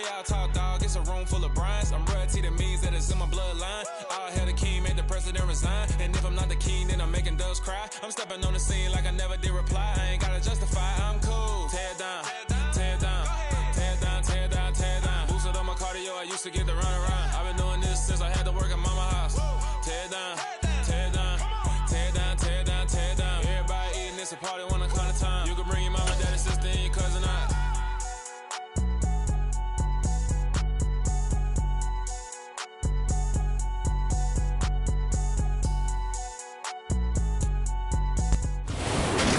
y'all talk, dog. It's a room full of Bryans. I'm royalty, that means that it's in my bloodline. All hell the king, made the president resign. And if I'm not the king, then I'm making doves cry. I'm stepping on the scene like I never did reply. I ain't gotta justify, I'm cool. Tear down, tear down, tear down, tear down, tear down. Boosted on my cardio, I used to get to run around. I've been doing this since I had to work at mama house. Tear down, tear down, tear down, tear down, tear down. Everybody eating, it's a party when I come to time. You can bring your mama, daddy, sister, and your cousin out.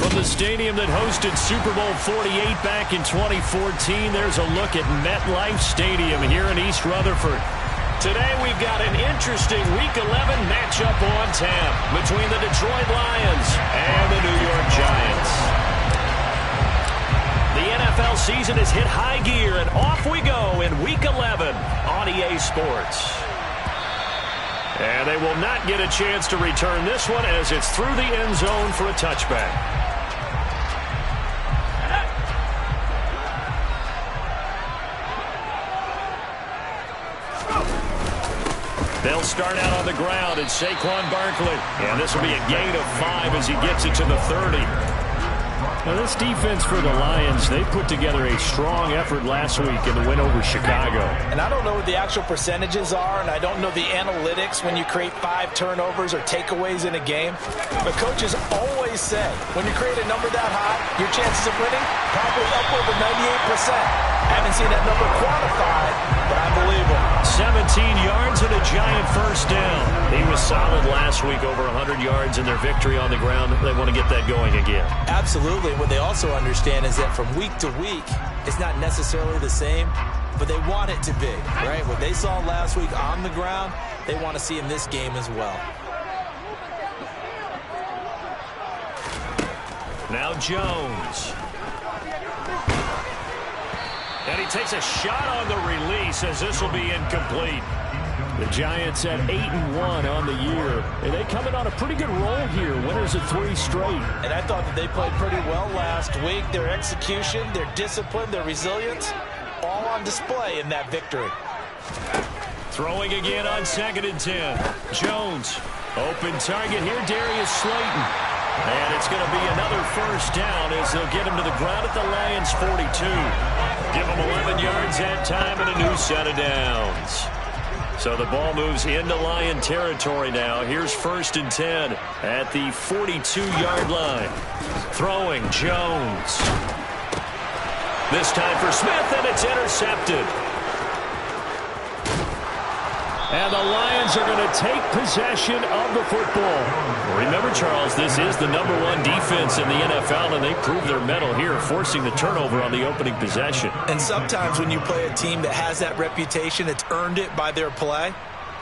From the stadium that hosted Super Bowl 48 back in 2014, there's a look at MetLife Stadium here in East Rutherford. Today we've got an interesting Week 11 matchup on tap between the Detroit Lions and the New York Giants. The NFL season has hit high gear, and off we go in Week 11 on EA Sports. And they will not get a chance to return this one as it's through the end zone for a touchback. They'll start out on the ground, and Saquon Barkley. And this will be a gain of 5 as he gets it to the 30. Now, this defense for the Lions, they put together a strong effort last week in the win over Chicago. And I don't know what the actual percentages are, and I don't know the analytics when you create 5 turnovers or takeaways in a game. But coaches always say, when you create a number that high, your chances of winning probably upward of 98%. Haven't seen that number quantified, but I believe him. 17 yards and a giant first down. He was solid last week, over 100 yards in their victory on the ground. They want to get that going again. Absolutely. What they also understand is that from week to week, it's not necessarily the same, but they want it to be, right? What they saw last week on the ground, they want to see in this game as well. Now Jones. And he takes a shot on the release as this will be incomplete. The Giants at 8-1 on the year. And they coming on a pretty good roll here. Winners of 3 straight. And I thought that they played pretty well last week. Their execution, their discipline, their resilience, all on display in that victory. Throwing again on 2nd and 10. Jones, open target here, Darius Slayton. And it's going to be another first down as they'll get him to the ground at the Lions' 42. Give him 11 yards that time and a new set of downs. So the ball moves into Lion territory now. Here's 1st and 10 at the 42-yard line. Throwing Jones. This time for Smith, and it's intercepted. And the Lions are going to take possession of the football. Remember, Charles, this is the #1 defense in the NFL, and they prove their mettle here, forcing the turnover on the opening possession. And sometimes when you play a team that has that reputation, it's earned it by their play.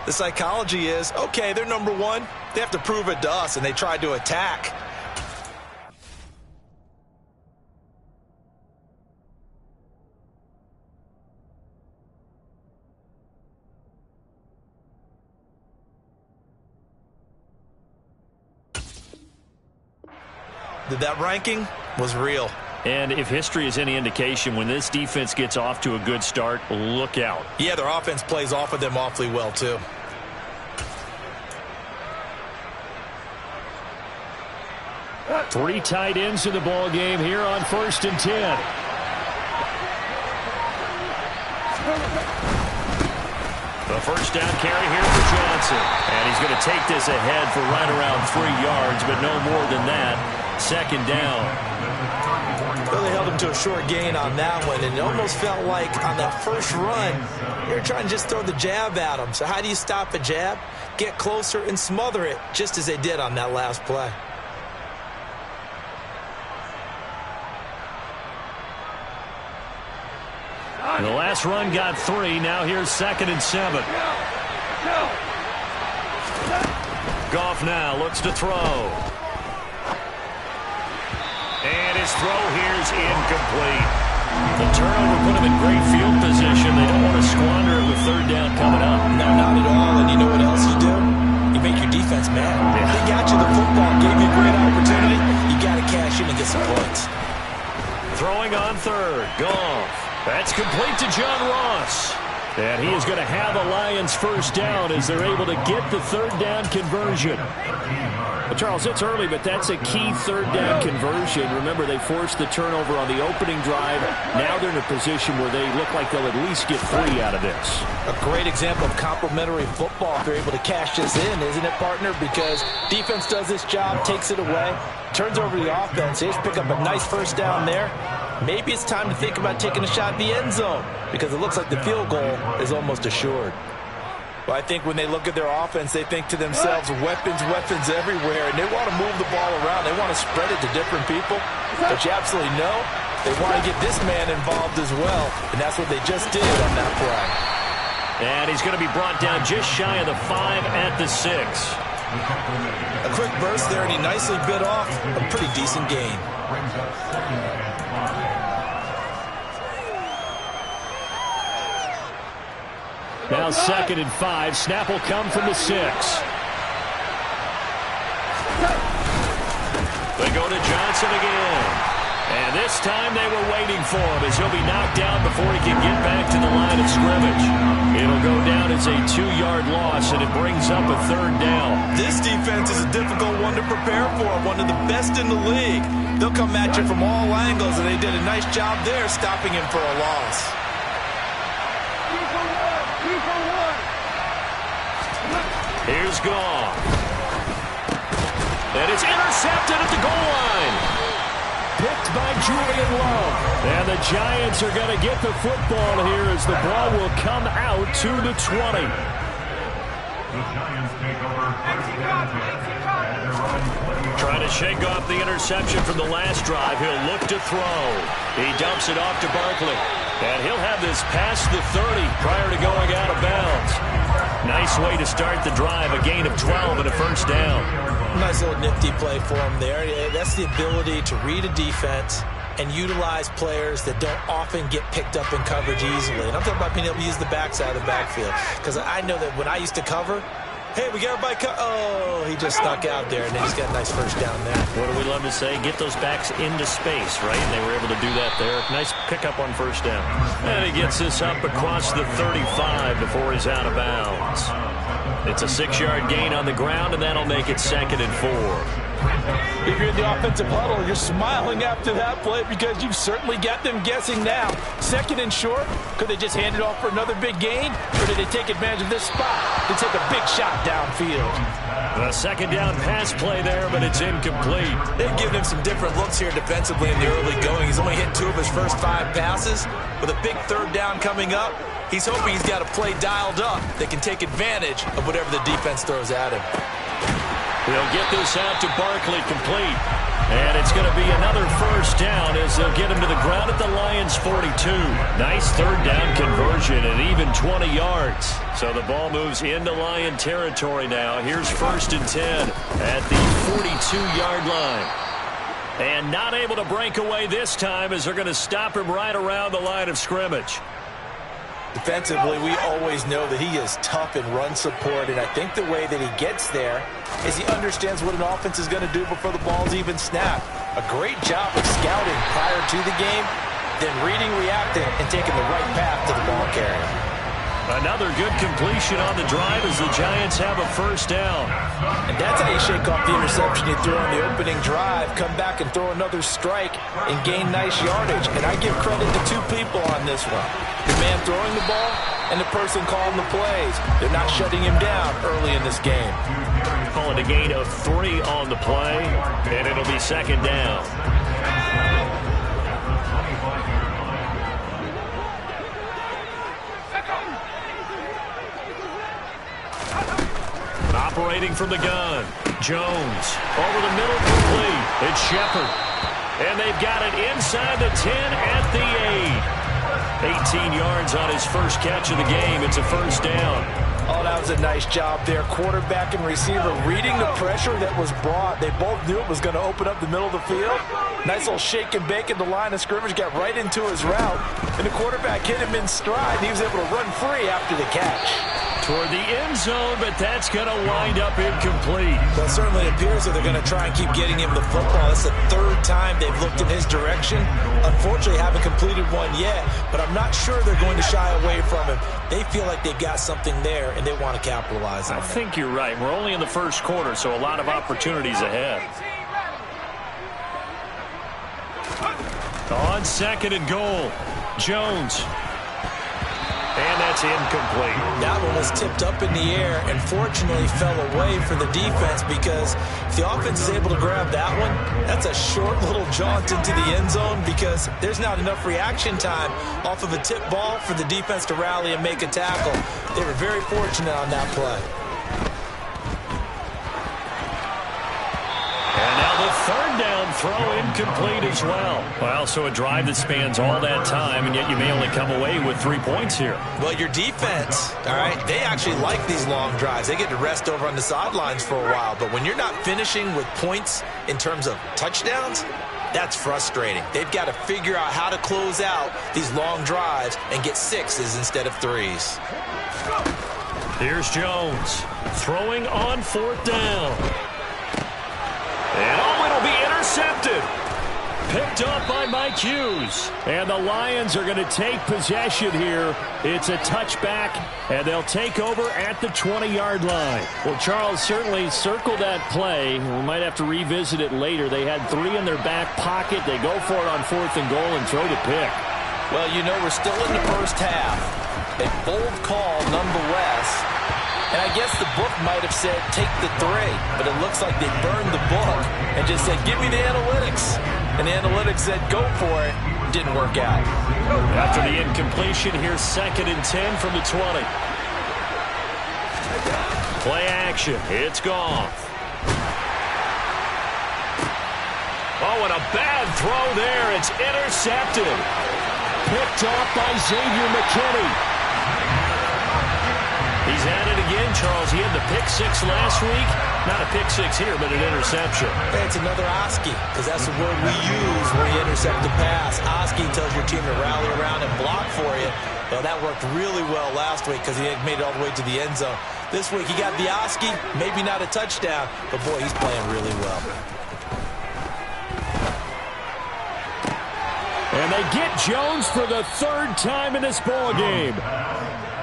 The psychology is, okay, they're #1. They have to prove it to us, and they tried to attack. That ranking was real. And if history is any indication, when this defense gets off to a good start, look out. Yeah, their offense plays off of them awfully well, too. Three tight ends in the ball game here on 1st and 10. The first down carry here for Johnson. And he's going to take this ahead for right around 3 yards, but no more than that. 2nd down. Well, they held him to a short gain on that one, and it almost felt like on that first run, they were trying to just throw the jab at him. So how do you stop a jab? Get closer and smother it, just as they did on that last play. The last run got 3. Now here's 2nd and 7. Goff now looks to throw. And his throw here's incomplete. The turnover put him in great field position. They don't want to squander it with 3rd down coming up. No, not at all. And you know what else you do? You make your defense mad. Yeah. They got you the football, gave you a great opportunity. You got to cash in and get some points. Throwing on 3rd. Goff. That's complete to John Ross. And he is going to have a Lions first down as they're able to get the third down conversion. Well, Charles, it's early, but that's a key third down conversion. Remember, they forced the turnover on the opening drive. Now they're in a position where they look like they'll at least get 3 out of this. A great example of complementary football if they're able to cash this in, isn't it, partner? Because defense does this job, takes it away, turns over the offense. They just pick up a nice first down there. Maybe it's time to think about taking a shot at the end zone because it looks like the field goal is almost assured. Well, I think when they look at their offense, they think to themselves, weapons everywhere, and they want to move the ball around. They want to spread it to different people. But you absolutely know they want to get this man involved as well, and that's what they just did on that play. And he's going to be brought down just shy of the 5 at the 6. A quick burst there, and he nicely bit off a pretty decent gain. Now 2nd and 5. Snap will come from the 6. They go to Johnson again. And this time they were waiting for him as he'll be knocked down before he can get back to the line of scrimmage. It'll go down as a 2-yard loss, and it brings up a 3rd down. This defense is a difficult one to prepare for, one of the best in the league. They'll come at you from all angles, and they did a nice job there stopping him for a loss. Here's Goff. And it's intercepted at the goal line. Picked by Julian Love. And the Giants are going to get the football here as the ball will come out to the 20. Trying to shake off the interception from the last drive. He'll look to throw. He dumps it off to Barkley. And he'll have this past the 30 prior to going out of bounds. Nice way to start the drive. A gain of 12 and a first down. Nice little nifty play for him there. That's the ability to read a defense and utilize players that don't often get picked up in coverage easily. And I'm talking about being able to use the backside of the backfield. Because I know that when I used to cover, hey, we got everybody oh, he just snuck out there, and then he's got a nice first down there. What do we love to say? Get those backs into space, right? And they were able to do that there. Nice pickup on first down. And he gets this up across the 35 before he's out of bounds. It's a 6-yard gain on the ground, and that'll make it 2nd and 4. If you're in the offensive huddle, you're smiling after that play because you've certainly got them guessing now. 2nd and short, could they just hand it off for another big gain? Or did they take advantage of this spot to take a big shot downfield? A 2nd down pass play there, but it's incomplete. They've given him some different looks here defensively in the early going. He's only hit 2 of his first 5 passes. With a big 3rd down coming up, he's hoping he's got a play dialed up that can take advantage of whatever the defense throws at him. They'll get this out to Barkley, complete. And it's going to be another first down as they'll get him to the ground at the Lions' 42. Nice 3rd down conversion and even 20 yards. So the ball moves into Lion territory now. Here's 1st and 10 at the 42-yard line. And not able to break away this time as they're going to stop him right around the line of scrimmage. Defensively, we always know that he is tough in run support, and I think the way that he gets there is he understands what an offense is going to do before the ball's even snapped. A great job of scouting prior to the game, then reading, reacting, and taking the right path to the ball carrier. Another good completion on the drive as the Giants have a first down. And that's how you shake off the interception you threw on the opening drive, come back and throw another strike and gain nice yardage. And I give credit to 2 people on this one. The man throwing the ball and the person calling the plays. They're not shutting him down early in this game. Calling a gain of 3 on the play, and it'll be 2nd down. Operating from the gun. Jones over the middle, complete. It's Shepard. And they've got it inside the 10 at the 8. 18 yards on his first catch of the game. It's a first down. Oh, that was a nice job there. Quarterback and receiver reading the pressure that was brought. They both knew it was going to open up the middle of the field. Nice little shake and bake at the line of scrimmage. Got right into his route. And the quarterback hit him in stride. And he was able to run free after the catch. toward the end zone, but that's going to wind up incomplete. Well, it certainly appears that they're going to try and keep getting him the football. It's the third time they've looked in his direction. Unfortunately, haven't completed one yet, but I'm not sure they're going to shy away from him. They feel like they've got something there, and they want to capitalize on it. I think you're right. We're only in the first quarter, so a lot of opportunities ahead. On second and goal, Jones. And that's incomplete. That one was tipped up in the air and fortunately fell away for the defense, because if the offense is able to grab that one, that's a short little jaunt into the end zone, because there's not enough reaction time off of a tip ball for the defense to rally and make a tackle. They were very fortunate on that play. And now the third down throw incomplete as well. Well, so a drive that spans all that time, and yet you may only come away with 3 points here. Well, your defense, all right, they actually like these long drives. They get to rest over on the sidelines for a while. But when you're not finishing with points in terms of touchdowns, that's frustrating. They've got to figure out how to close out these long drives and get 6s instead of 3s. Here's Jones throwing on fourth down. And it'll be intercepted. Picked up by Mike Hughes. And the Lions are going to take possession here. It's a touchback, and they'll take over at the 20-yard line. Well, Charles, certainly circle that play. We might have to revisit it later. They had 3 in their back pocket. They go for it on fourth and goal and throw the pick. Well, you know, we're still in the first half. A bold call nonetheless. And I guess the book might have said, take the 3. But it looks like they burned the book and just said, give me the analytics. And the analytics said, go for it. Didn't work out. After the incompletion, here's 2nd and 10 from the 20. Play action. It's gone. Oh, and a bad throw there. It's intercepted. Picked off by Xavier McKinney. He's at it again, Charles. He had the pick 6 last week. Not a pick 6 here, but an interception. Hey, it's another Oski, because that's the word we use when you intercept the pass. Oski tells your team to rally around and block for you. Well, that worked really well last week because he had made it all the way to the end zone. This week, he got the Oski, maybe not a touchdown, but boy, he's playing really well. And they get Jones for the 3rd time in this ball game.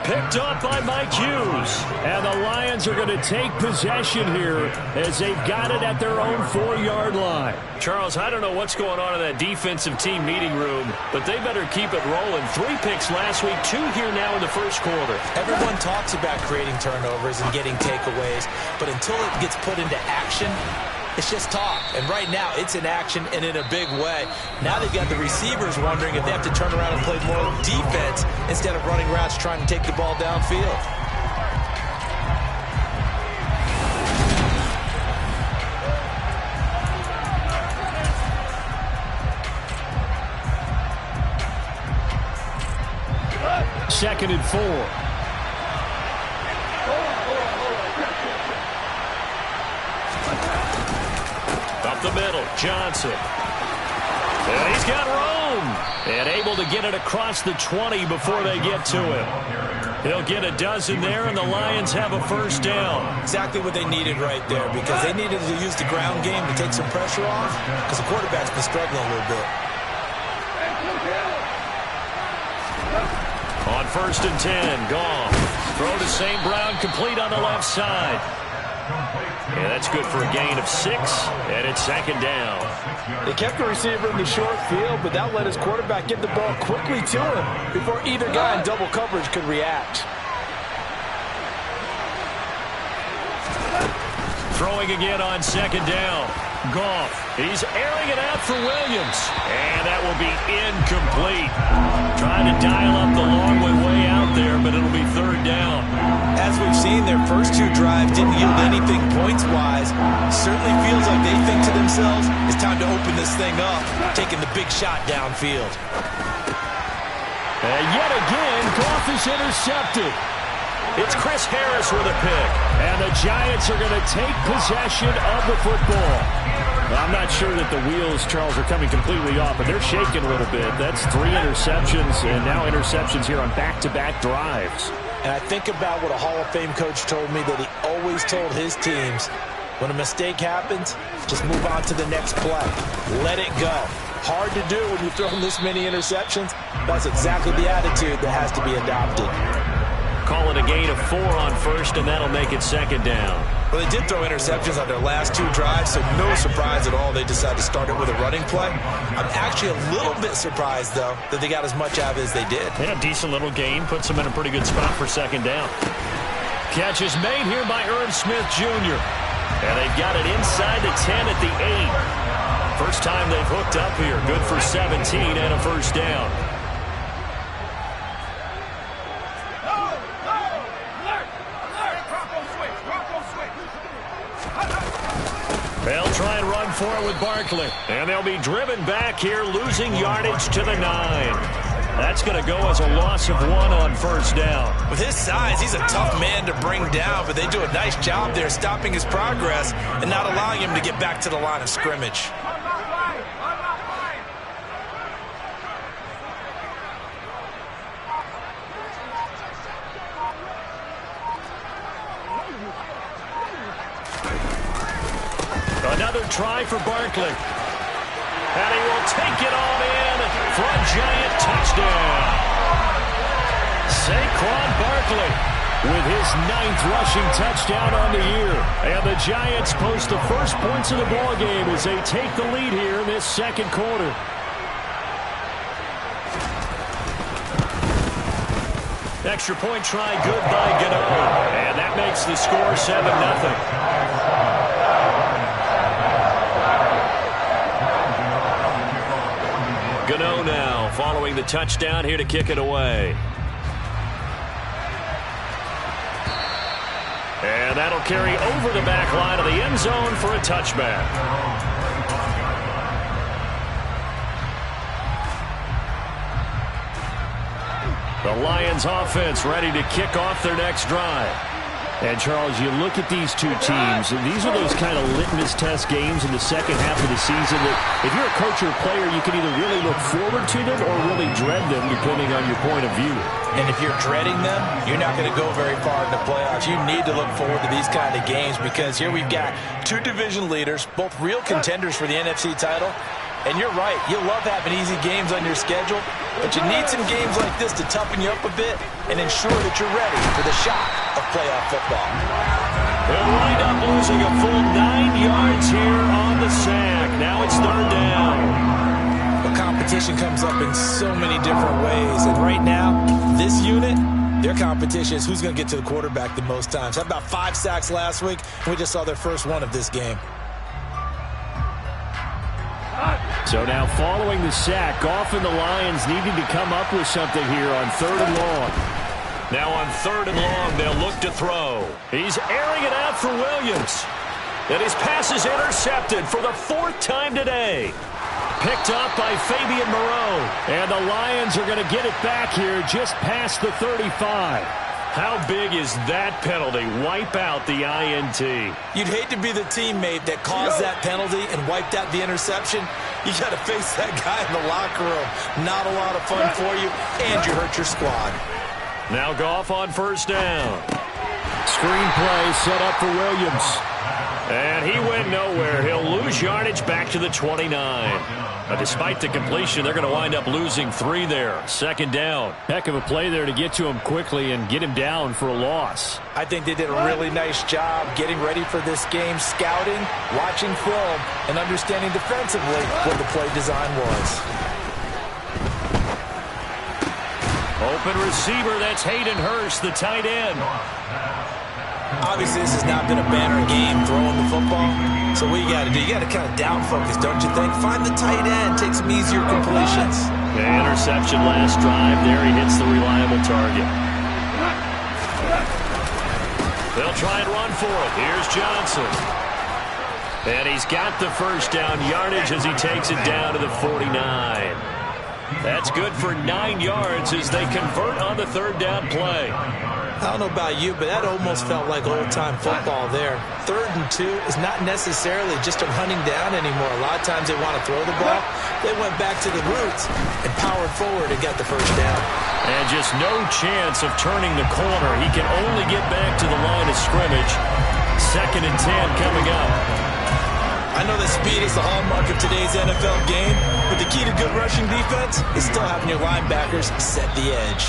Picked up by Mike Hughes. And the Lions are going to take possession here as they've got it at their own 4-yard line. Charles, I don't know what's going on in that defensive team meeting room, but they better keep it rolling. 3 picks last week, 2 here now in the first quarter. Everyone talks about creating turnovers and getting takeaways, but until it gets put into action, it's just talk. And right now, it's in action and in a big way. Now they've got the receivers wondering if they have to turn around and play more defense instead of running routes trying to take the ball downfield. Second and 4. Up the middle, Johnson. And he's got room. And able to get it across the 20 before they get to him. He'll get a dozen there, and the Lions have a first down. Exactly what they needed right there, because they needed to use the ground game to take some pressure off, because the quarterback's been struggling a little bit. On 1st and 10, Goff. Throw to St. Brown, complete on the left side. And that's good for a gain of 6, and it's 2nd down. They kept the receiver in the short field, but that let his quarterback get the ball quickly to him before either guy in double coverage could react. Throwing again on 2nd down. Goff. He's airing it out for Williams. And that will be incomplete. Trying to dial up the long way out there, but it'll be 3rd down. As we've seen, their first 2 drives didn't yield anything points-wise. Certainly feels like they think to themselves, it's time to open this thing up, taking the big shot downfield. And yet again, Goff is intercepted. It's Chris Harris with a pick. And the Giants are going to take possession of the football. I'm not sure that the wheels, Charles, are coming completely off, but they're shaking a little bit. That's 3 interceptions, and now interceptions here on back-to-back drives. And I think about what a Hall of Fame coach told me that he always told his teams, when a mistake happens, just move on to the next play. Let it go. Hard to do when you've thrown this many interceptions. That's exactly the attitude that has to be adopted. Call it a gain of 4 on first, and that'll make it second down. Well, they did throw interceptions on their last 2 drives, so no surprise at all they decided to start it with a running play. I'm actually a little bit surprised, though, that they got as much out of it as they did. Yeah, decent little gain. Puts them in a pretty good spot for second down. Catch is made here by Irv Smith Jr. And they've got it inside the 10 at the 8. First time they've hooked up here. Good for 17 and a first down. They'll try and run for it with Barkley. And they'll be driven back here, losing yardage to the 9. That's going to go as a loss of 1 on first down. With his size, he's a tough man to bring down, but they do a nice job there stopping his progress and not allowing him to get back to the line of scrimmage. Another try for Barkley. And he will take it on in for a giant touchdown. Saquon Barkley with his 9th rushing touchdown on the year. And the Giants post the first points of the ballgame as they take the lead here in this second quarter. Extra point try good by Gano. And that makes the score 7-0. Gano now following the touchdown here to kick it away. And that'll carry over the back line of the end zone for a touchback. The Lions offense ready to kick off their next drive. And, Charles, you look at these two teams, and these are those kind of litmus test games in the second half of the season that if you're a coach or a player, you can either really look forward to them or really dread them, depending on your point of view. And if you're dreading them, you're not going to go very far in the playoffs. You need to look forward to these kind of games because here we've got 2 division leaders, both real contenders for the NFC title. And you're right, you love having easy games on your schedule, but you need some games like this to toughen you up a bit and ensure that you're ready for the shock of playoff football. They'll wind up losing a full 9 yards here on the sack. Now it's third down. The competition comes up in so many different ways, and right now, this unit, their competition is who's going to get to the quarterback the most times. Had about 5 sacks last week, and we just saw their first one of this game. So now following the sack, Goff and the Lions needing to come up with something here on 3rd and long. Now on 3rd and long, they'll look to throw. He's airing it out for Williams. And his pass is intercepted for the 4th time today. Picked up by Fabian Moreau. And the Lions are going to get it back here just past the 35. How big is that penalty? Wipe out the INT. You'd hate to be the teammate that caused that penalty and wiped out the interception. You got to face that guy in the locker room. Not a lot of fun for you, and you hurt your squad. Now Goff on first down. Screen play set up for Williams. And he went nowhere. He'll lose yardage back to the 29. Despite the completion, they're going to wind up losing 3 there. Second down. Heck of a play there to get to him quickly and get him down for a loss. I think they did a really nice job getting ready for this game, scouting, watching film, and understanding defensively what the play design was. Open receiver, that's Hayden Hurst, the tight end. Obviously, this has not been a banner game throwing the football. So what you got to do, you got to kind of down focus, don't you think? Find the tight end, take some easier completions. Yeah, interception last drive. There he hits the reliable target. They'll try and run for it. Here's Johnson. And he's got the first down yardage as he takes it down to the 49. That's good for 9 yards as they convert on the third down play. I don't know about you, but that almost felt like old-time football there. 3rd and 2 is not necessarily just a running down anymore. A lot of times they want to throw the ball. They went back to the roots and powered forward and got the first down. And just no chance of turning the corner. He can only get back to the line of scrimmage. 2nd and 10 coming up. I know that speed is the hallmark of today's NFL game, but the key to good rushing defense is still having your linebackers set the edge.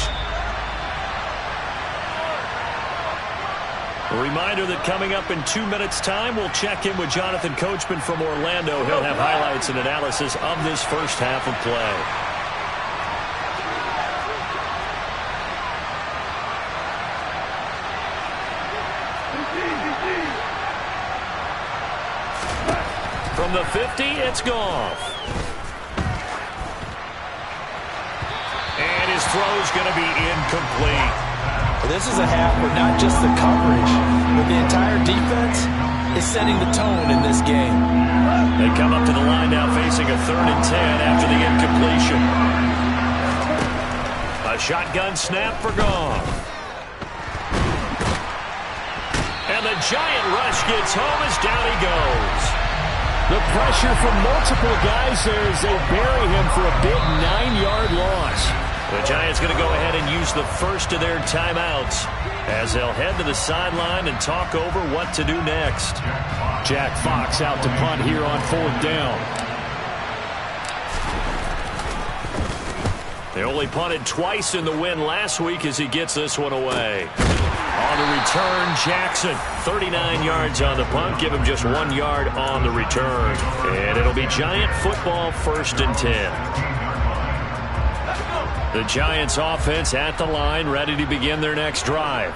A reminder that coming up in 2 minutes' time, we'll check in with Jonathan Coachman from Orlando. He'll have highlights and analysis of this first half of play. From the 50, it's Goff. And his throw's going to be incomplete. This is a half where not just the coverage, but the entire defense is setting the tone in this game. They come up to the line now facing a 3rd and 10 after the incompletion. A shotgun snap for Goff. And the giant rush gets home as down he goes. The pressure from multiple guys there as they bury him for a big 9-yard loss. The Giants going to go ahead and use the first of their timeouts as they'll head to the sideline and talk over what to do next. Jack Fox out to punt here on 4th down. They only punted twice in the win last week as he gets this one away. On the return, Jackson, 39 yards on the punt. Give him just 1 yard on the return. And it'll be Giant football 1st and 10. The Giants offense at the line, ready to begin their next drive.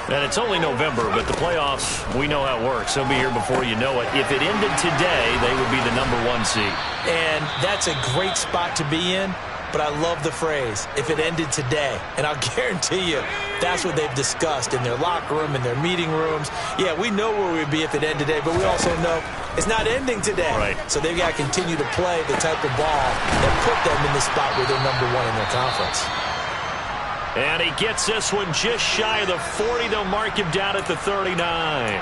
And it's only November, but the playoffs, we know how it works. They'll be here before you know it. If it ended today, they would be the #1 seed. And that's a great spot to be in. But I love the phrase, if it ended today. And I'll guarantee you, that's what they've discussed in their locker room, in their meeting rooms. Yeah, we know where we'd be if it ended today, but we also know it's not ending today. Right. So they've got to continue to play the type of ball that put them in the spot where they're #1 in their conference. And he gets this one just shy of the 40. They'll mark him down at the 39.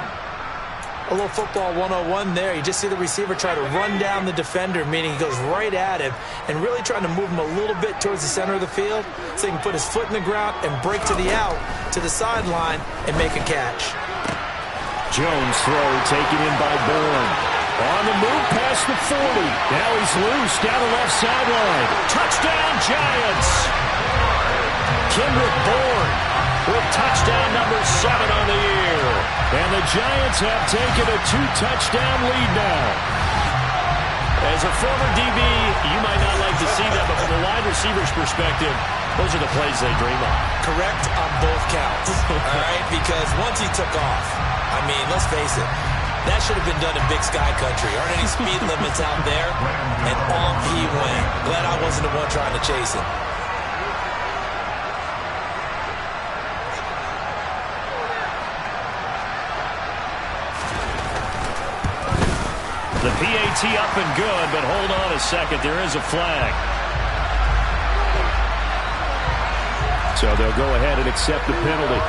A little football 101 there. You just see the receiver try to run down the defender, meaning he goes right at him and really trying to move him a little bit towards the center of the field so he can put his foot in the ground and break to the out, to the sideline, and make a catch. Jones throw taken in by Bourne. On the move past the 40. Now he's loose down the left sideline. Touchdown, Giants! Kendrick Bourne with touchdown number 7 on the year. And the Giants have taken a 2-touchdown lead now. As a former DB, you might not like to see that, but from a wide receiver's perspective, those are the plays they dream of. Correct on both counts, all right? Because once he took off, I mean, let's face it, that should have been done in Big Sky Country. Aren't any speed limits out there? And off he went. Glad I wasn't the one trying to chase him. The PAT up and good, but hold on a second. There is a flag. So they'll go ahead and accept the penalty.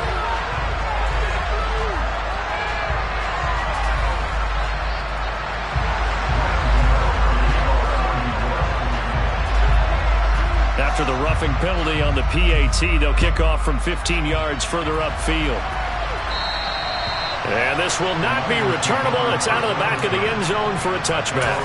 After the roughing penalty on the PAT, they'll kick off from 15 yards further upfield. And this will not be returnable. It's out of the back of the end zone for a touchback.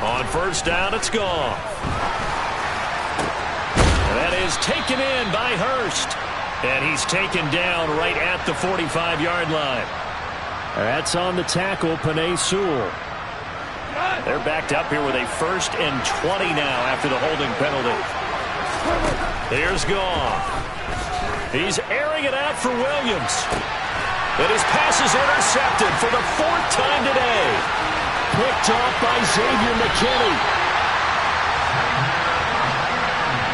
On 1st down, it's gone. And that is taken in by Hurst. And he's taken down right at the 45-yard line. That's on the tackle, Penei Sewell. They're backed up here with a 1st and 20 now after the holding penalty. Here's Goff. He's airing it out for Williams. And his pass is intercepted for the 4th time today. Picked off by Xavier McKinney.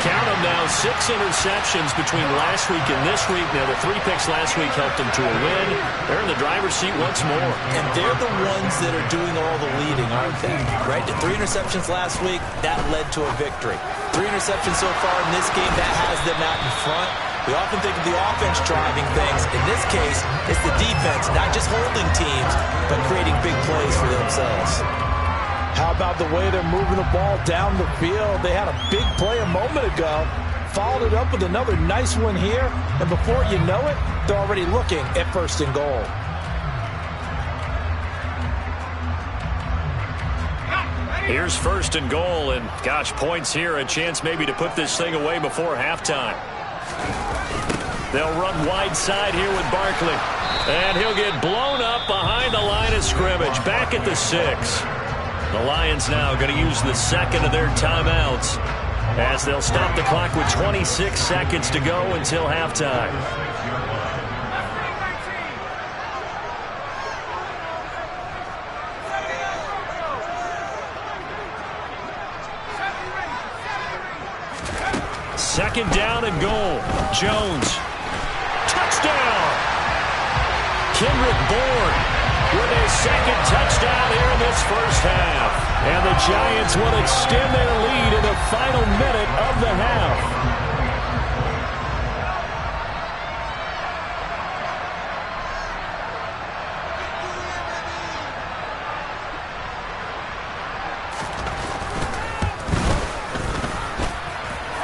Count them now 6 interceptions between last week and this week. Now, the 3 picks last week helped them to a win. They're in the driver's seat once more. And they're the ones that are doing all the leading, aren't they? Right? The 3 interceptions last week, that led to a victory. 3 interceptions so far in this game, that has them out in front. We often think of the offense driving things. In this case, it's the defense, not just holding teams, but creating big plays for themselves. How about the way they're moving the ball down the field? They had a big play a moment ago, followed it up with another nice one here, and before you know it, they're already looking at 1st and goal. Here's 1st and goal, and gosh, points here, a chance maybe to put this thing away before halftime. They'll run wide side here with Barkley, and he'll get blown up behind the line of scrimmage, back at the 6. The Lions now going to use the 2nd of their timeouts as they'll stop the clock with 26 seconds to go until halftime. Second down and goal. Jones. Touchdown! Kendrick Bourne with his 2nd touchdown here in this first half. And the Giants will extend their lead in the final minute of the half.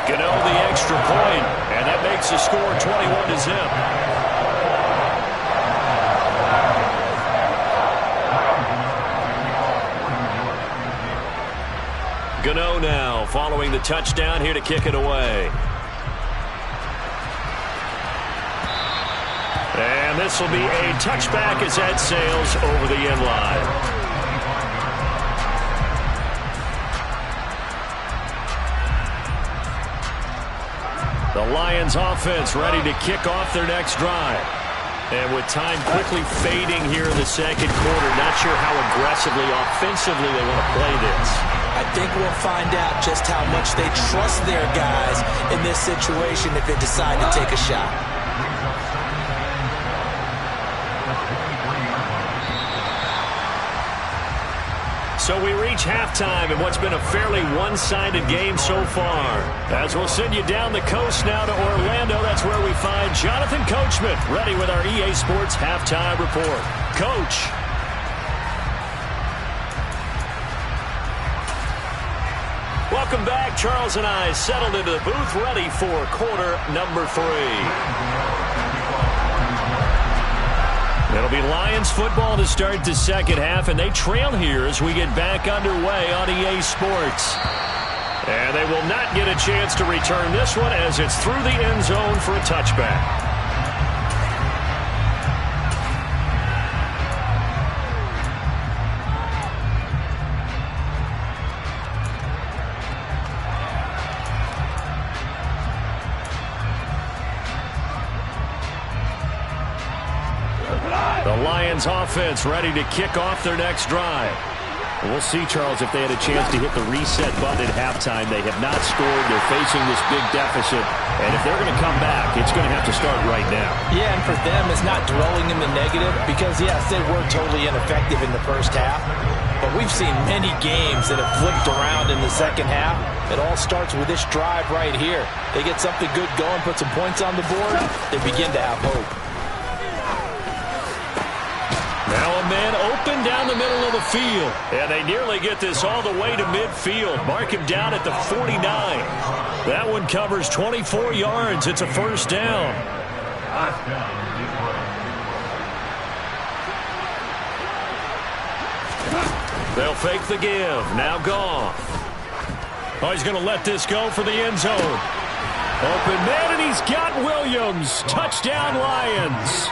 Gano the extra point, and that makes the score 21-0. Gano now following the touchdown here to kick it away. And this will be a touchback as that sails over the end line. The Lions offense ready to kick off their next drive. And with time quickly fading here in the 2nd quarter, not sure how aggressively, offensively they want to play this. I think we'll find out just how much they trust their guys in this situation if they decide to take a shot. So we reach halftime in what's been a fairly one-sided game so far. As we'll send you down the coast now to Orlando, that's where we find Jonathan Coachman, ready with our EA Sports Halftime Report. Coach. Welcome back. Charles and I settled into the booth, ready for quarter number 3. It'll be Lions football to start the 2nd half, and they trail here as we get back underway on EA Sports. And they will not get a chance to return this one as it's through the end zone for a touchback. The Lions offense ready to kick off their next drive. We'll see, Charles, if they had a chance to hit the reset button at halftime. They have not scored. They're facing this big deficit. And if they're going to come back, it's going to have to start right now. Yeah, and for them, it's not dwelling in the negative because, yes, they were totally ineffective in the first half. But we've seen many games that have flipped around in the 2nd half. It all starts with this drive right here. They get something good going, put some points on the board, they begin to have hope. Now a man open down the middle of the field. And they nearly get this all the way to midfield. Mark him down at the 49. That one covers 24 yards. It's a first down. They'll fake the give. Now Goff. Oh, he's going to let this go for the end zone. Open man, and he's got Williams. Touchdown, Lions.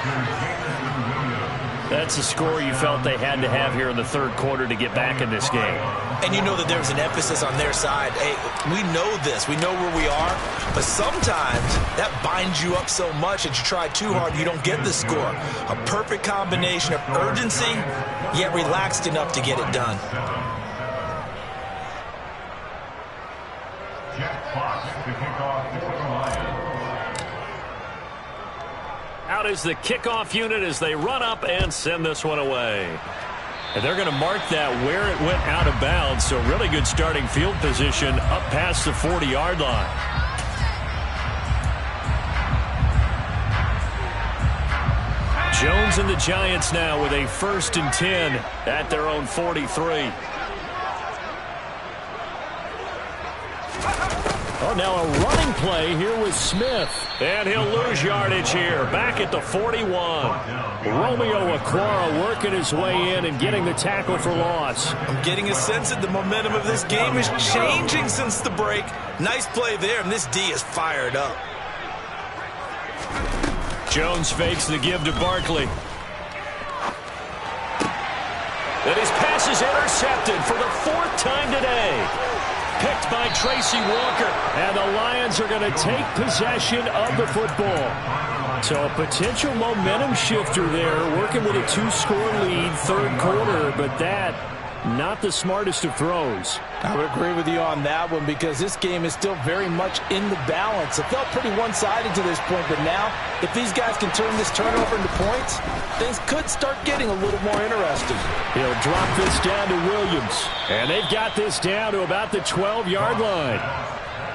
That's the score you felt they had to have here in the 3rd quarter to get back in this game. And you know that there's an emphasis on their side. Hey, we know this. We know where we are. But sometimes that binds you up so much that you try too hard, you don't get the score. A perfect combination of urgency, yet relaxed enough to get it done. Jack Fox to kick off the is the kickoff unit as they run up and send this one away. And they're going to mark that where it went out of bounds, so really good starting field position up past the 40-yard line. Jones and the Giants now with a 1st and 10 at their own 43. Oh, now a running play here with Smith. And he'll lose yardage here. Back at the 41. Romeo Okwara working his way in and getting the tackle for loss. I'm getting a sense that the momentum of this game is changing since the break. Nice play there, and this D is fired up. Jones fakes the give to Barkley. And his pass is intercepted for the 4th time today. Picked by Tracy Walker. And the Lions are going to take possession of the football. So a potential momentum shifter there, working with a 2-score lead, 3rd quarter, but that not the smartest of throws. I would agree with you on that one because this game is still very much in the balance. It felt pretty one-sided to this point, but now if these guys can turn this turnover into points, things could start getting a little more interesting. He'll drop this down to Williams, and they've got this down to about the 12-yard line.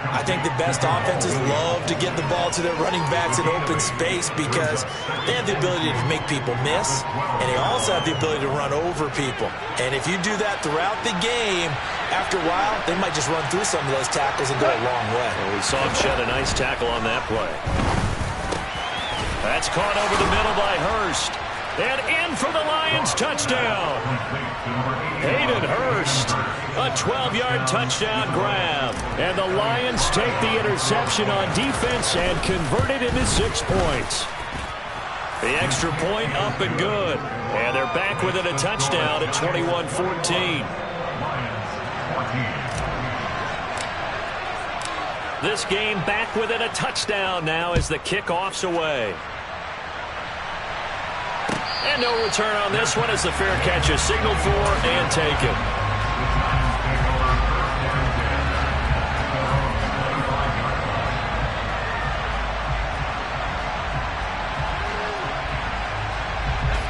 I think the best offenses love to get the ball to their running backs in open space because they have the ability to make people miss, and they also have the ability to run over people. And if you do that throughout the game, after a while, they might just run through some of those tackles and go a long way. Well, we saw him shed a nice tackle on that play. That's caught over the middle by Hurst. And in for the Lions touchdown. Hayden Hurst, a 12-yard touchdown grab. And the Lions take the interception on defense and convert it into 6 points. The extra point up and good. And they're back within a touchdown at 21-14. This game back within a touchdown now as the kickoff's away. And no return on this one as the fair catch is signaled for and taken.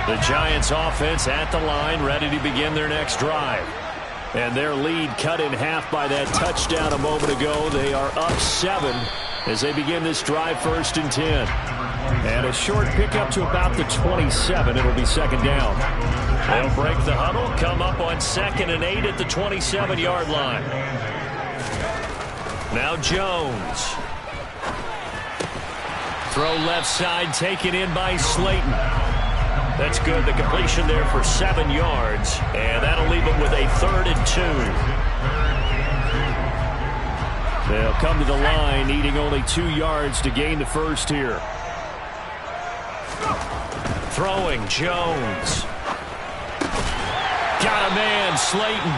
The Giants offense at the line, ready to begin their next drive. And their lead cut in half by that touchdown a moment ago. They are up 7 as they begin this drive, 1st and 10. And a short pickup to about the 27. It'll be 2nd down. They'll break the huddle, come up on 2nd and 8 at the 27-yard line. Now Jones. Throw left side, taken in by Slayton. That's good. The completion there for 7 yards. And that'll leave them with a 3rd and 2. They'll come to the line, needing only 2 yards to gain the first here. Throwing, Jones. Got a man, Slayton.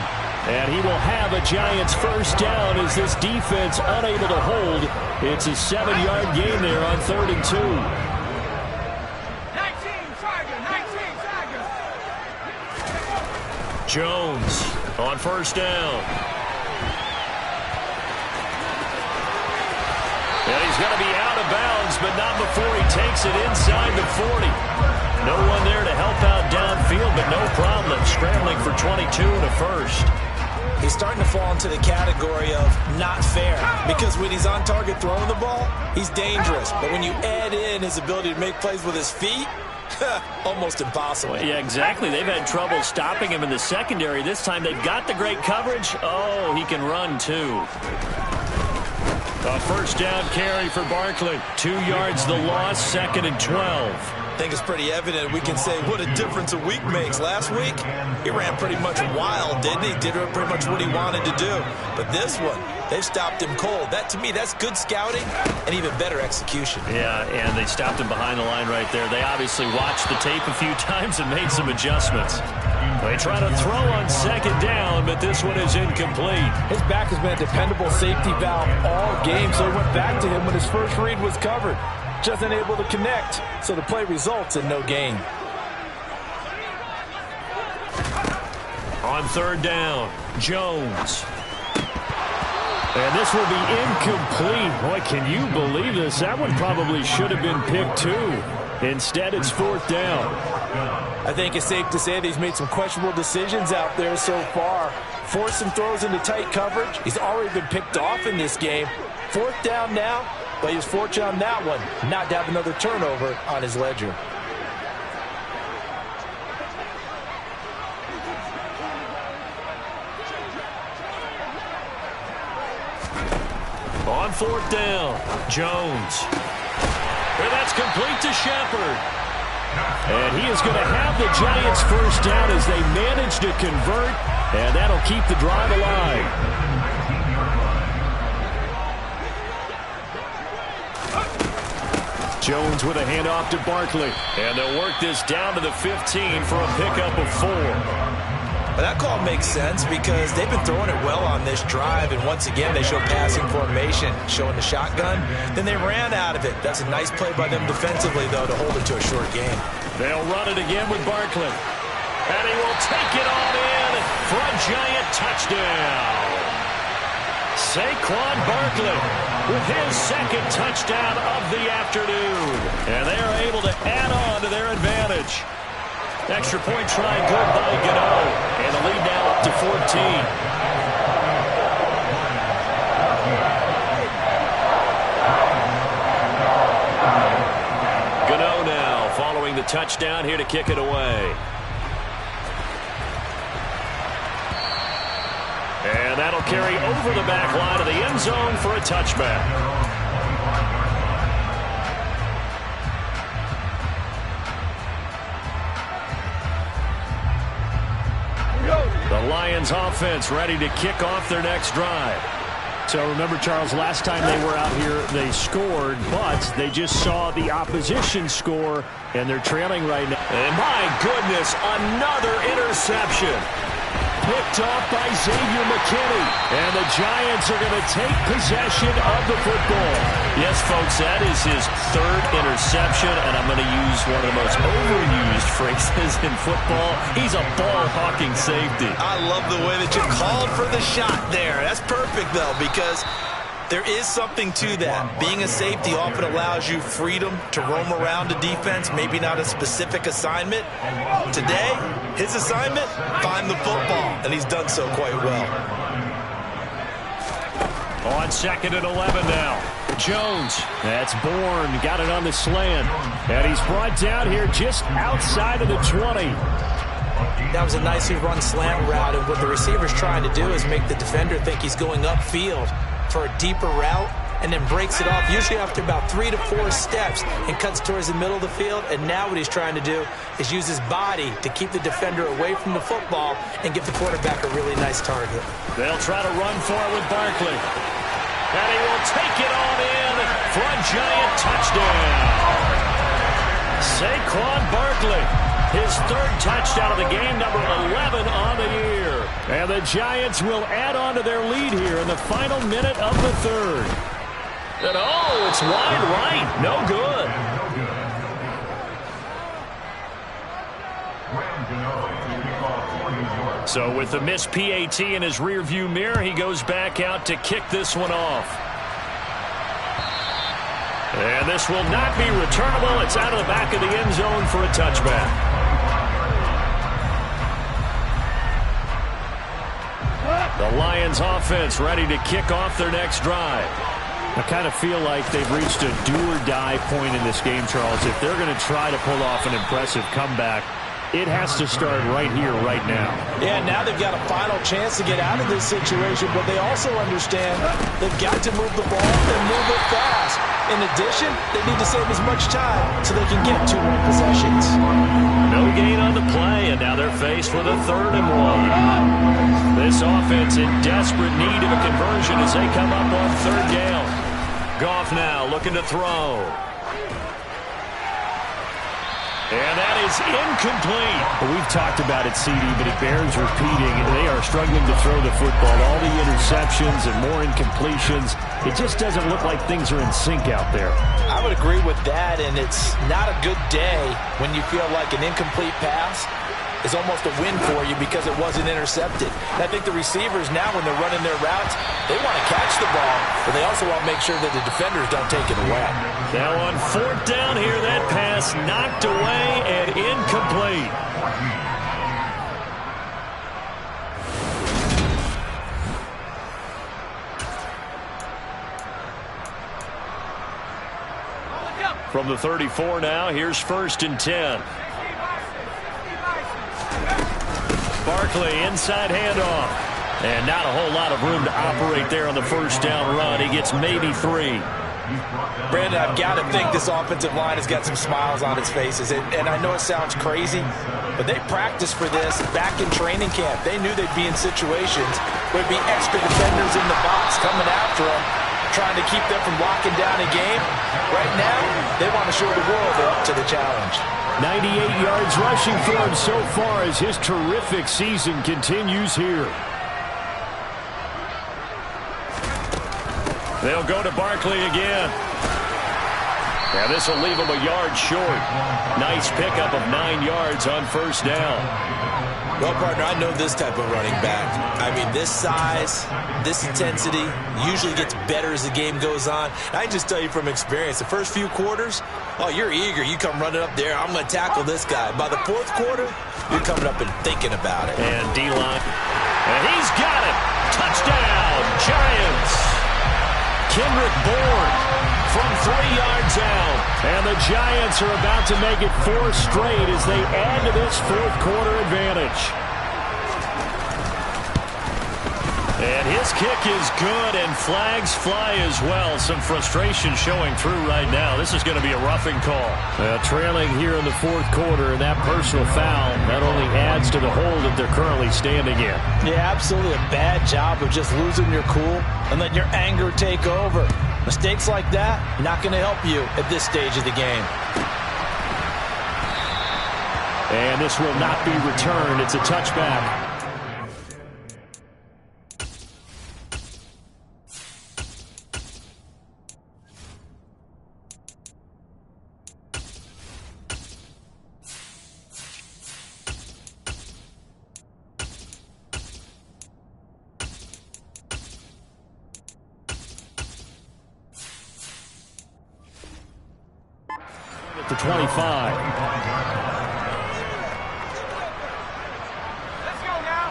And he will have a Giants first down as this defense unable to hold. It's a 7-yard gain there on 3rd and 2. Jones on 1st down. And he's going to be out of bounds, but not before he takes it inside the 40. No one there to help out downfield, but no problem. Scrambling for 22 and a first. He's starting to fall into the category of not fair because when he's on target throwing the ball, he's dangerous. But when you add in his ability to make plays with his feet, almost impossible. Well, yeah, exactly. They've had trouble stopping him in the secondary. This time they've got the great coverage. Oh, he can run too. A 1st down carry for Barkley. 2 yards the loss, 2nd and 12. I think it's pretty evident we can say what a difference a week makes. Last week, he ran pretty much wild, didn't he? Did pretty much what he wanted to do. But this one, they've stopped him cold. That, to me, that's good scouting and even better execution. Yeah, and they stopped him behind the line right there. They obviously watched the tape a few times and made some adjustments. They try to throw on 2nd down, but this one is incomplete. His back has been a dependable safety valve all game, so he went back to him when his first read was covered. Just unable to connect, so the play results in no gain. On 3rd down, Jones. And this will be incomplete. Boy, can you believe this? That one probably should have been picked too. Instead, it's 4th down. I think it's safe to say that he's made some questionable decisions out there so far. Forced some throws into tight coverage. He's already been picked off in this game. 4th down now, but he was fortunate on that one not to have another turnover on his ledger. On 4th down, Jones. And that's complete to Shepard. And he is going to have the Giants first down as they manage to convert, and that'll keep the drive alive. Jones with a handoff to Barkley. And they'll work this down to the 15 for a pickup of 4. But that call makes sense because they've been throwing it well on this drive, and once again they show passing formation, showing the shotgun. Then they ran out of it. That's a nice play by them defensively, though, to hold it to a short game. They'll run it again with Barkley. And he will take it on in for a Giant touchdown. Saquon Barkley with his second touchdown of the afternoon. And they are able to add on to their advantage. Extra point try good by Gano. And the lead now up to 14. Gano now following the touchdown here to kick it away. And that'll carry over the back line of the end zone for a touchback. The Lions offense ready to kick off their next drive. So remember, Charles, last time they were out here, they scored, but they just saw the opposition score, and they're trailing right now. And my goodness, another interception. Picked off by Xavier McKinney. And the Giants are going to take possession of the football. Yes, folks, that is his 3rd interception, and I'm going to use one of the most overused phrases in football. He's a ball-hawking safety. I love the way that you called for the shot there. That's perfect, though, because there is something to that. Being a safety often allows you freedom to roam around a defense, maybe not a specific assignment. Today, his assignment, find the football, and he's done so quite well. On 2nd and 11 now. Jones. That's Bourne. Got it on the slant. And he's brought down here just outside of the 20. That was a nicely run slant route, and what the receiver's trying to do is make the defender think he's going upfield for a deeper route, and then breaks it off, usually after about 3 to 4 steps, and cuts towards the middle of the field. And now what he's trying to do is use his body to keep the defender away from the football and give the quarterback a really nice target. They'll try to run for it with Barkley. And he will take it on in for a Giant touchdown. Saquon Barkley, his 3rd touchdown of the game, number 11 on the year. And the Giants will add on to their lead here in the final minute of the 3rd. And oh, it's wide right. No good. So with the missed PAT in his rearview mirror, he goes back out to kick this one off. And this will not be returnable. It's out of the back of the end zone for a touchback. The Lions offense ready to kick off their next drive. I kind of feel like they've reached a do-or-die point in this game, Charles. If they're going to try to pull off an impressive comeback, it has to start right here, right now. Yeah, now they've got a final chance to get out of this situation, but they also understand they've got to move the ball and move it fast. In addition, they need to save as much time so they can get 2 more possessions. No gain on the play, and now they're faced with a 3rd and 1. This offense in desperate need of a conversion as they come up on 3rd down. Goff now looking to throw. And that is incomplete. Well, we've talked about it, CD, but it bears repeating. They are struggling to throw the football. All the interceptions and more incompletions. It just doesn't look like things are in sync out there. I would agree with that, and it's not a good day when you feel like an incomplete pass is almost a win for you because it wasn't intercepted. And I think the receivers now, when they're running their routes, they want to catch the ball, but they also want to make sure that the defenders don't take it away. Now on 4th down here, that pass knocked away and incomplete. From the 34 now, here's 1st and 10. Barkley, inside handoff. And not a whole lot of room to operate there on the 1st down run. He gets maybe 3. Brandon, I've got to think this offensive line has got some smiles on its faces. And I know it sounds crazy, but they practiced for this back in training camp. They knew they'd be in situations where there'd be extra defenders in the box coming after them, trying to keep them from locking down a game. Right now, they want to show the world they're up to the challenge. 98 yards rushing for him so far as his terrific season continues here. They'll go to Barkley again. Yeah, this will leave him a yard short. Nice pickup of 9 yards on 1st down. Well, partner, I know this type of running back. I mean, this size, this intensity usually gets better as the game goes on. I can just tell you from experience, the first few quarters, oh, you're eager. You come running up there, I'm going to tackle this guy. By the 4th quarter, you're coming up and thinking about it. And D-line. And he's got it. Touchdown, Giants. Kendrick Bourne from 3 yards out. And the Giants are about to make it 4 straight as they add to this 4th quarter advantage. And his kick is good, and flags fly as well. Some frustration showing through right now. This is going to be a roughing call. Trailing here in the 4th quarter, and that personal foul not only adds to the hole that they're currently standing in. Yeah, absolutely a bad job of just losing your cool and letting your anger take over. Mistakes like that, not going to help you at this stage of the game. And this will not be returned. It's a touchback. The 25. Let's go now.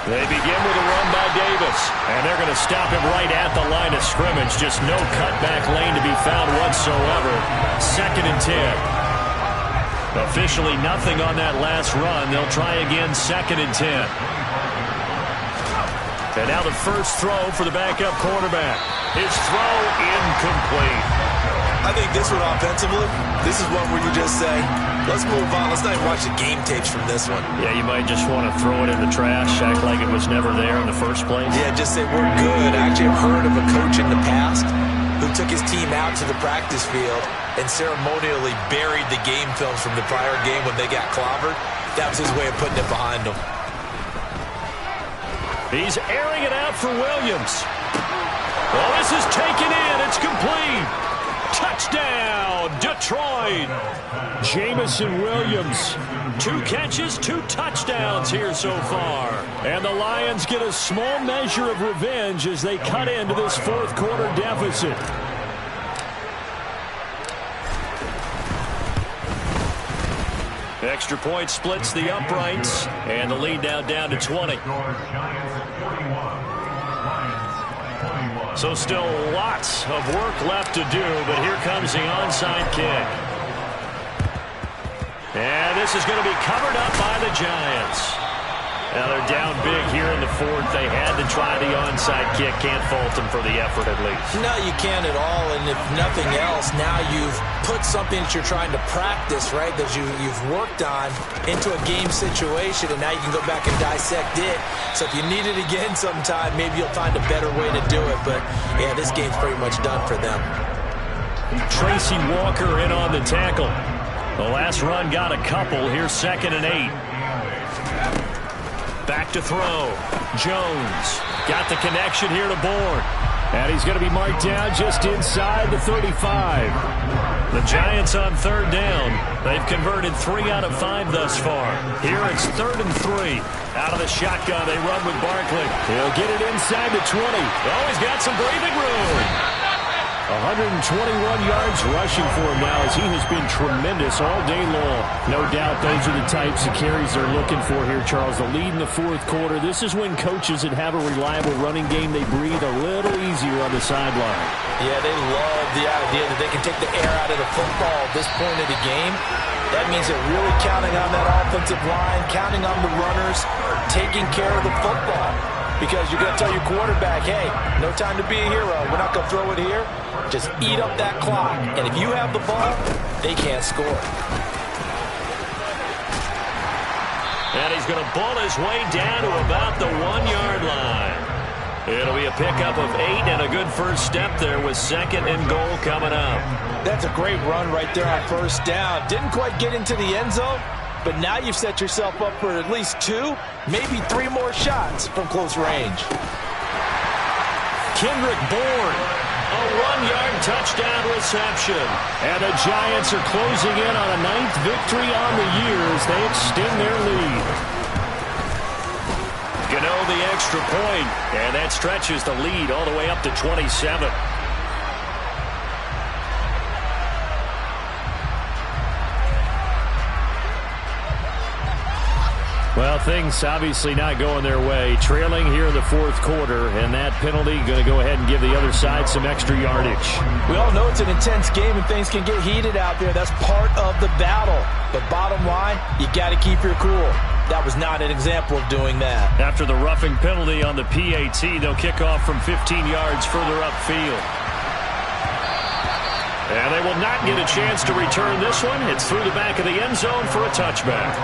They begin with a run by Davis, and they're going to stop him right at the line of scrimmage. Just no cutback lane to be found whatsoever. 2nd and 10. Officially nothing on that last run. They'll try again, 2nd and 10. And now the first throw for the backup quarterback. His throw incomplete. I think this one offensively, this is one where you just say, let's move on. Let's not even watch the game tapes from this one. Yeah, you might just want to throw it in the trash, act like it was never there in the first place. Yeah, just say we're good. I actually have heard of a coach in the past who took his team out to the practice field and ceremonially buried the game films from the prior game when they got clobbered. That was his way of putting it behind them. He's airing it out for Williams. Oh, this is taken in. It's complete. Touchdown, Detroit. Jamison Williams. 2 catches, 2 touchdowns here so far. And the Lions get a small measure of revenge as they cut into this 4th quarter deficit. Extra point splits the uprights, and the lead now down to 20. So still lots of work left to do, but here comes the onside kick. And this is going to be covered up by the Giants. Now they're down big here in the 4th. They had to try the onside kick. Can't fault them for the effort at least. No, you can't at all. And if nothing else, now you've put something that you're trying to practice, right, that you've worked on into a game situation, and now you can go back and dissect it. So if you need it again sometime, maybe you'll find a better way to do it. But, yeah, this game's pretty much done for them. Tracy Walker in on the tackle. The last run got a couple. Here's 2nd and 8. Back to throw. Jones got the connection here to Bourne. And he's going to be marked down just inside the 35. The Giants on third down. They've converted 3 out of 5 thus far. Here it's 3rd and 3. Out of the shotgun, they run with Barkley. He'll get it inside the 20. Oh, he's got some breathing room. 121 yards rushing for him now as he has been tremendous all day long. No doubt those are the types of carries they're looking for here, Charles. The lead in the fourth quarter. This is when coaches that have a reliable running game, they breathe a little easier on the sideline. Yeah, they love the idea that they can take the air out of the football at this point of the game. That means they're really counting on that offensive line, counting on the runners, taking care of the football. Because you're going to tell your quarterback, hey, no time to be a hero. We're not going to throw it here. Just eat up that clock. And if you have the ball, they can't score. And he's going to bull his way down to about the 1-yard line. It'll be a pickup of 8 and a good first step there with 2nd and goal coming up. That's a great run right there on first down. Didn't quite get into the end zone, but now you've set yourself up for at least 2, maybe 3 more shots from close range. Kendrick Bourne, a 1-yard touchdown reception. And the Giants are closing in on a 9th victory on the year as they extend their lead. Gano the extra point, and that stretches the lead all the way up to 27. Well, things obviously not going their way. Trailing here in the fourth quarter, and that penalty going to go ahead and give the other side some extra yardage. We all know it's an intense game and things can get heated out there. That's part of the battle. But bottom line, you got to keep your cool. That was not an example of doing that. After the roughing penalty on the PAT, they'll kick off from 15 yards further upfield. And they will not get a chance to return this one. It's through the back of the end zone for a touchback.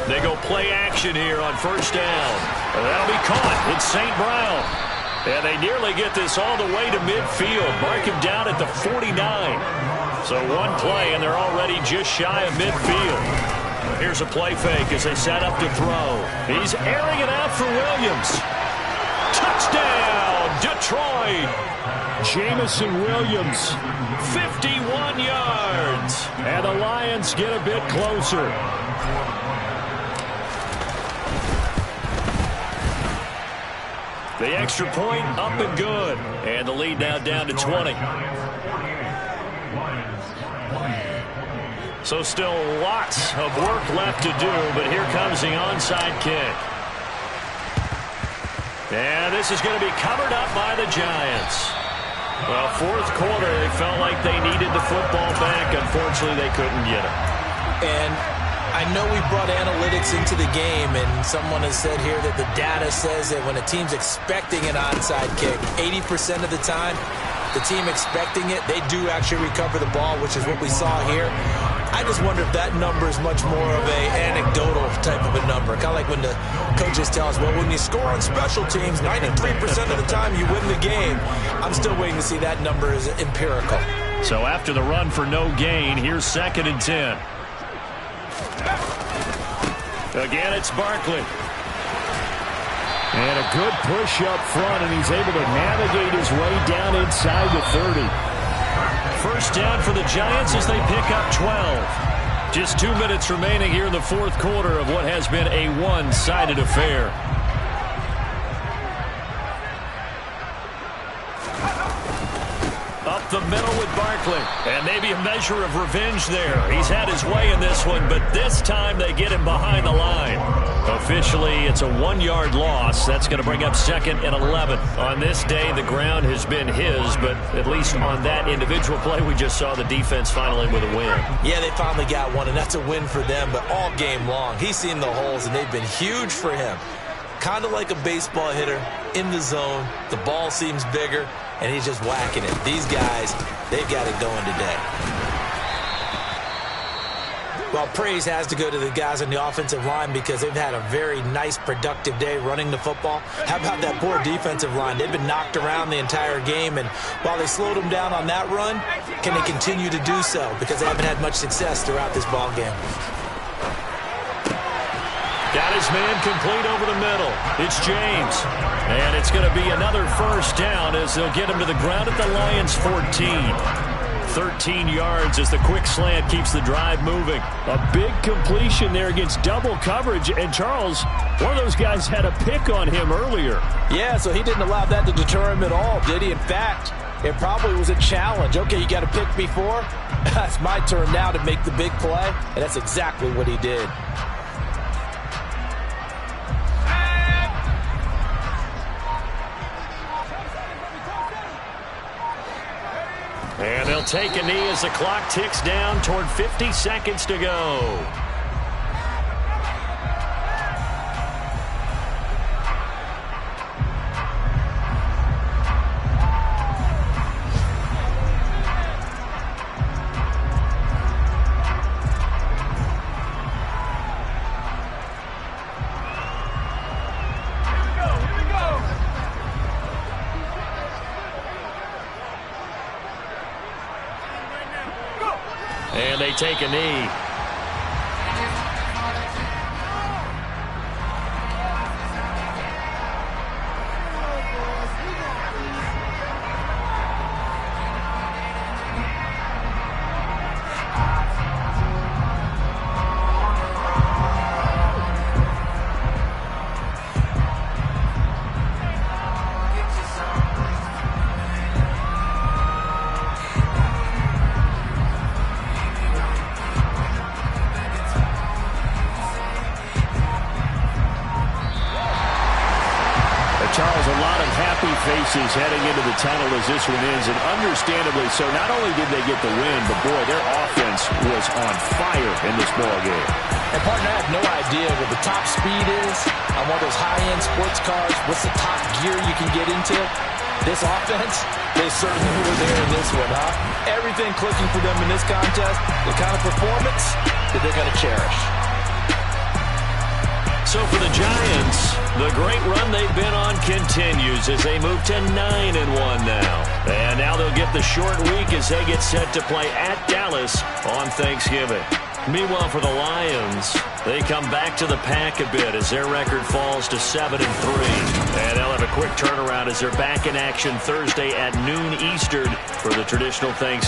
They go play action here on first down. That'll be caught. It's St. Brown. And they nearly get this all the way to midfield. Mark him down at the 49. So one play, and they're already just shy of midfield. Here's a play fake as they set up to throw. He's airing it out for Williams. Touchdown, Detroit. Jamison Williams. 51 yards. And the Lions get a bit closer. The extra point up and good. And the lead now down to 20. So still lots of work left to do, but here comes the onside kick. And this is going to be covered up by the Giants. Well, fourth quarter, they felt like they needed the football back. Unfortunately, they couldn't get it. And I know we brought analytics into the game, and someone has said here that the data says that when a team's expecting an onside kick, 80% of the time, the team expecting it, they do actually recover the ball, which is what we saw here. I just wonder if that number is much more of a anecdotal type of a number. Kind of like when the coaches tell us, well, when you score on special teams, 93% of the time you win the game. I'm still waiting to see that number is empirical. So after the run for no gain, here's 2nd and 10. Again, it's Barkley. And a good push up front, and he's able to navigate his way down inside the 30. First down for the Giants as they pick up 12. Just 2 minutes remaining here in the fourth quarter of what has been a one-sided affair. Up the middle with Barkley. And maybe a measure of revenge there. He's had his way in this one, but this time they get him behind the line. Officially, it's a 1-yard loss. That's going to bring up 2nd and 11. On this day, the ground has been his, but at least on that individual play, we just saw the defense finally with a win. Yeah, they finally got one, and that's a win for them, but all game long, he's seen the holes, and they've been huge for him. Kind of like a baseball hitter in the zone. The ball seems bigger, and he's just whacking it. These guys, they've got it going today. Well, praise has to go to the guys on the offensive line because they've had a very nice, productive day running the football. How about that poor defensive line? They've been knocked around the entire game, and while they slowed them down on that run, can they continue to do so? Because they haven't had much success throughout this ball game. Got his man complete over the middle. It's James. And it's going to be another first down as they'll get him to the ground at the Lions' 14. 13 yards as the quick slant keeps the drive moving. A big completion there against double coverage. And Charles, one of those guys had a pick on him earlier. Yeah, so he didn't allow that to deter him at all, did he? In fact, it probably was a challenge. Okay, you got a pick before? That's my turn now to make the big play. And that's exactly what he did. And they'll take a knee as the clock ticks down toward 50 seconds to go. And they take a knee. Charles, a lot of happy faces heading into the tunnel as this one ends, and understandably so. Not only did they get the win, but boy, their offense was on fire in this ball game. And partner, I have no idea what the top speed is on one of those high-end sports cars. What's the top gear you can get into? This offense, they certainly were there in this one, huh? Everything clicking for them in this contest, the kind of performance that they're going to cherish. So for the Giants, the great run they've been on continues as they move to 9-1 now. And now they'll get the short week as they get set to play at Dallas on Thanksgiving. Meanwhile, for the Lions, they come back to the pack a bit as their record falls to 7-3. And they'll have a quick turnaround as they're back in action Thursday at noon Eastern for the traditional Thanksgiving.